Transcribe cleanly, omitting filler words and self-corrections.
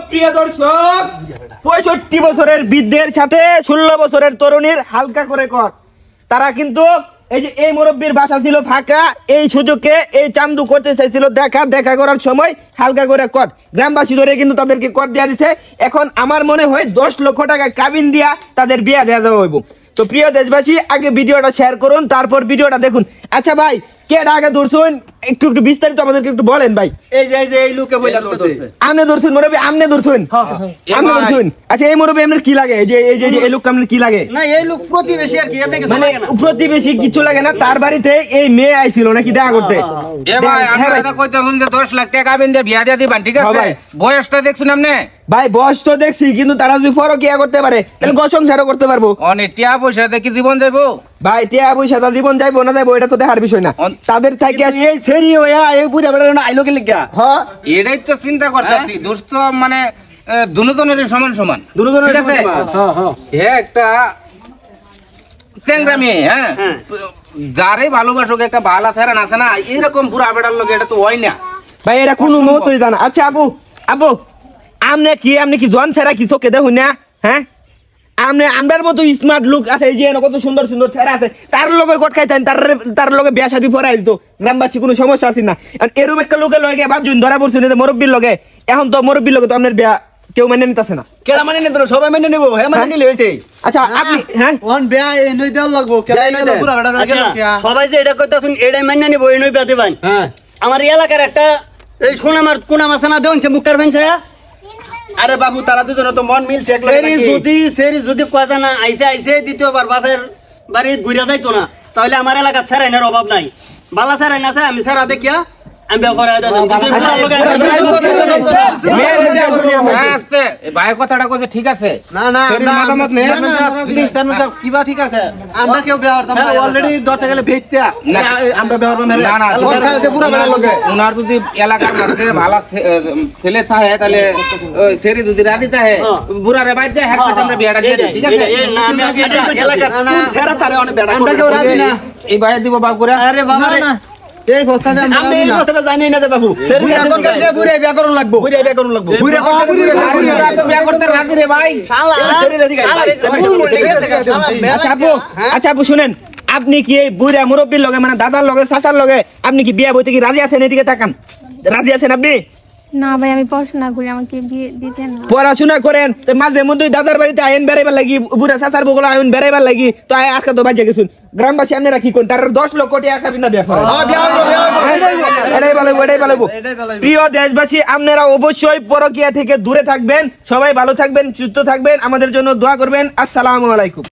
প্রিয় দর্শক 65 বছরের বৃদ্ধের সাথে 16 বছরের তরুণীর হালকা করে কর। তারা কিন্তু এই যে এই মুরব্বীর বাসা ছিল ফাঁকা, এই সুযোগে এই চান্দু করতে চাইছিল দেখা করার সময় হালকা করে কর। গ্রামবাসী ধরে কিন্তু তাদেরকে কর দেওয়া দিচ্ছে। এখন আমার মনে হয় 10 লক্ষ টাকা কাবিন দিয়া তাদের বিয়া দেওয়া হইব। তো প্রিয় দেশবাসী, আগে ভিডিওটা শেয়ার করুন, তারপর ভিডিওটা দেখুন। আচ্ছা ভাই, কে আগে ধরছেন একটু বিস্তারিত আমাদেরকে একটু বলেন ভাই। এই যে এই লোকে বইলা ধরছে। আমনে ধরছেন মুরব্বি, আমনে ধরছেন? আমনে ধরছেন? আচ্ছা এই মুরব্বি আপনার কি লাগে? এই লোকটা আপনার কি লাগে? না এই লোক প্রতিবেশী আর কি, আপনি কিছু মানে লাগে না। প্রতিবেশী কিছু লাগে না, তার বাড়িতে এই মেয়ে আইছিল নাকি দেখা করতে? এ ভাই আমি কথা কইতাছুন যে 10 লাখ টাকা কাবিন দিয়ে বিয়া দিয়া দিবেন, ঠিক আছে? বয়সটা দেখছুন আপনি? ভাই বয়স তো দেখছি, কিন্তু তারা যদি ফরকিয়া করতে পারে তাহলে সংসারও করতে পারবো। অনেক টিয়া পয়সা দেখি জীবন যাইবো। ভাই টিয়া পয়সা তার জীবন যাইবো না যাইবো এটা তো দেখার বিষয় না। তাদের থেকে এই সেরি হইয়া এই বুড়া বেড়া না আইলো কে লিখা? হ্যাঁ এটাই তো চিন্তা করতেছি দোস্ত, মানে দুজনের সমান সমান। দুজনের ঠিক আছে? হ্যাঁ হ্যাঁ হে একটা চেংরা মেয়ে, হ্যাঁ, যারে ভালোবাসুক একটা ভালো ফেরান আছে না, এরকম বুড়া বেড়ার লোক এটা তো হয় না ভাই, এটা কোনো মতই জানা। আচ্ছা আপু আপনি কি জন ছেড়া কি চোখে দেখুন না? হ্যাঁ আমরার মতো স্মার্ট লোক আছে, এই যে কত সুন্দর সুন্দর ছেড়া আছে, তার লগে গট খাইতেন, তার লগে বিয়া শাদী ফরাই দিত, গ্রামবাসী কোনো সমস্যা আছে না। এরকম একটা লোকের লগে ভাবছেন ধরা পড়ছেন মুরব্বীর লগে, এখন তো মুরব্বীর লগে তো আপনার বিয়া কেউ মেনে নিতেছে না। কেডা মানে নিত না, সবাই মেনে নিব। হে মানে নিলে হইছে। আচ্ছা আপনি হ্যাঁ ওন বেয়া এই নই দেওয়ার লাগবো কেলা এই আচ্ছা, পুরা বেটা বেটা সবাই যে এটা কইতাছুন এটাই মেনে নিব, এই নই বিয়া দিবেন। হ্যাঁ আমার এলাকার একটা এই সোনামার কোনা মাছানা দেনছে মুক্তার ভেনছে। আরে বাবু তারা দুজনে তো মন মিলছে একলা সেরি যদি কয়টা না আইছে দ্বিতীয়বার বাপের বাড়ি ঘুরে যাইতো না, তাহলে আমার এলাকা ছাড়াইনের অভাব নাই। বালা ছাড়াই না আমি ছাড়া দেখিয়া আমি বিয়া করে ভাই কথাটা কইছে ঠিক আছে। না না শরীর মতামত নেই। কিবা ঠিক আছে আমরা কেউ বিয়া করতাম না অলরেডি দরটা গেলে ভেইত্যা না। আমরা বিয়া করব না না, কথা আছে পুরা বেড়া লগে ওনার যদি এলাকার মধ্যে ভালো ছেলে থাকে তাহলে ওই সেরি যদি রাজি থাকে বুড়া রে বাইতে হ্যাঁ আমরা বিয়াটা দিয়ে দিই, ঠিক আছে? না আমি আগে এলাকার কোন ছেড়া তারে অনেক বেড়া আমরা কেউ রাজি না এই বাইরে দিব বাপ করে। আরে বাবা রে, এই প্রস্তাবে আমরা আমি রাজি এই না বস্তাটা জানি না যে বাবু সেরি এখন কাছে বুড়ে বিয়া করুন লাগবো বুড়া বিয়া করুন লাগবো। বুড়ে বুড়া তো বিয়া করতে রাজি রে ভাই। আচ্ছা আপু শুনেন, আপনি কি এই বুড়া মুরব্বীর লগে মানে দাদার লগে চাচার লগে আপনি কি বিয়া বইতে কি রাজি আছেন? এদিকে তাকান, রাজি আছেন আপনি? না ভাই, আমি পড়াশোনা করি, আমাকে বিয়ে দিতে না। পড়াশোনা করেন তো মাঝে মধ্যে দাদার বাড়িতে আইন বেড়াইবার লাগি, বুড়া চাচার বগল আইন বেড়াইবার লাগি, তো আজকে তো বাজে গেছুন। গ্রামবাসী আপনারা কি করেন? তার 10 লক্ষ টাকা কাবিন না বিয়া করেন। এটাই ভালো। প্রিয় দেশবাসী, আপনারা অবশ্যই পরকীয়া থেকে দূরে থাকবেন, সবাই ভালো থাকবেন, সুস্থ থাকবেন, আমাদের জন্য দোয়া করবেন। আসসালামু আলাইকুম।